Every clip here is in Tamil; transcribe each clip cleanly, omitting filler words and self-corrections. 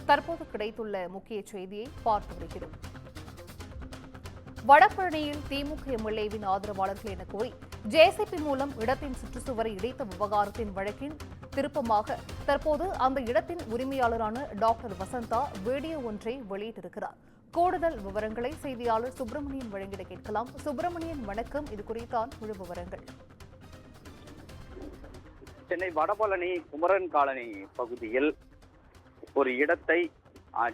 தற்போது கிடைத்துள்ள முக்கிய செய்தியை பார்த்து வருகிறோம். வடபழனியில் திமுக எம்எல்ஏவின் ஆதரவாளர்கள் என கூறி ஜேசிபி மூலம் இடத்தின் சுற்றுச்சுவரை இடித்த விவகாரத்தின் வழக்கின் திருப்பமாக தற்போது அந்த இடத்தின் உரிமையாளரான டாக்டர் வசந்தா வீடியோ ஒன்றை வெளியிட்டிருக்கிறார். கூடுதல் விவரங்களை செய்தியாளர் சுப்பிரமணியன் வழங்கிட கேட்கலாம். சுப்பிரமணியன், வணக்கம். இது குறித்தான் முழு விவரங்கள். சென்னை வடபழனி குமரன் காலனி பகுதியில் ஒரு இடத்தை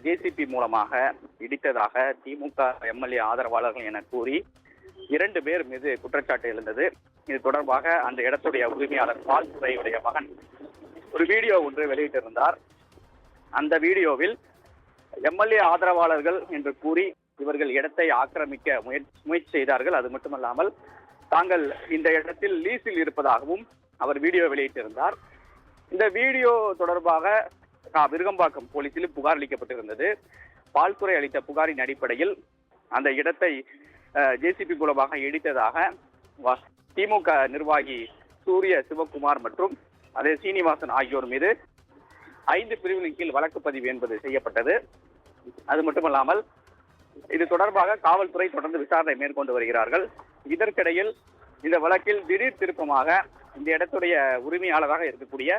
ஜேசிபி மூலமாக இடித்ததாக திமுக எம்எல்ஏ ஆதரவாளர்கள் என கூறி 2 பேர் மீது குற்றச்சாட்டு எழுந்தது. இது தொடர்பாக அந்த இடத்துடைய உரிமையாளர் பால்துறையுடைய மகன் ஒரு வீடியோ ஒன்று வெளியிட்டிருந்தார். அந்த வீடியோவில் எம்எல்ஏ ஆதரவாளர்கள் என்று கூறி இவர்கள் இடத்தை ஆக்கிரமிக்க முயற்சி செய்தார்கள். அது மட்டுமல்லாமல் தாங்கள் இந்த இடத்தில் லீஸில் இருப்பதாகவும் அவர் வீடியோ வெளியிட்டிருந்தார். இந்த வீடியோ தொடர்பாக விருகம்பாக்கம் போலீசில் புகார் அளிக்கப்பட்டிருந்தது. பால்துறை அளித்த புகாரின் அடிப்படையில் அந்த இடத்தை ஜேசிபி மூலமாக இடித்ததாக திமுக நிர்வாகி சூரிய சிவகுமார் மற்றும் அதே சீனிவாசன் ஆகியோர் மீது 5 பிரிவுகளின் கீழ் வழக்கு பதிவு என்பது செய்யப்பட்டது. அது மட்டுமல்லாமல் இது தொடர்பாக காவல்துறை தொடர்ந்து விசாரணை மேற்கொண்டு வருகிறார்கள். இதற்கிடையில் இந்த வழக்கில் திடீர் திருப்பமாக இந்த இடத்துடைய உரிமையாளராக இருக்கக்கூடிய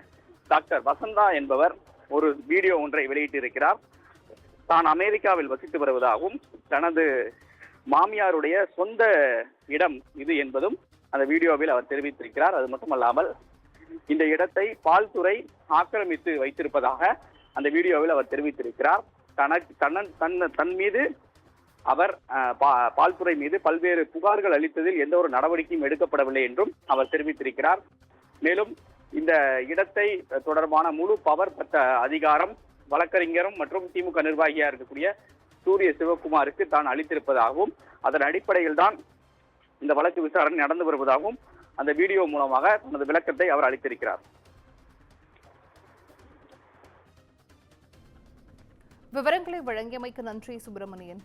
டாக்டர் வசந்தா என்பவர் ஒரு வீடியோ ஒன்றை வெளியிட்டிருக்கிறார். தான் அமெரிக்காவில் வசித்து வருவதாகவும் தனது மாமியாருடைய சொந்த இடம் இது என்பதும் அந்த வீடியோவில் அவர் தெரிவித்திருக்கிறார். அது மட்டுமல்லாமல் இந்த இடத்தை பால்துறை ஆக்கிரமித்து வைத்திருப்பதாக அந்த வீடியோவில் அவர் தெரிவித்திருக்கிறார். தன் மீது அவர் பால்துறை மீது பல்வேறு புகார்கள் அளித்ததில் எந்த ஒரு நடவடிக்கையும் எடுக்கப்படவில்லை என்றும் அவர் தெரிவித்திருக்கிறார். மேலும் இந்த இடத்தை தொடர்பான முழு பவர் பெற்ற அதிகாரம் வழக்கறிஞரும் மற்றும் திமுக நிர்வாகியா இருக்கக்கூடிய சூரிய சிவகுமாருக்கு தான் அளித்திருப்பதாகவும் அதன் அடிப்படையில் தான் இந்த வழக்கு விசாரணை நடந்து வருவதாகவும் அந்த வீடியோ மூலமாக தனது விளக்கத்தை அவர் அளித்திருக்கிறார். விவரங்களை வழங்கியமைக்கு நன்றி சுப்பிரமணியன்.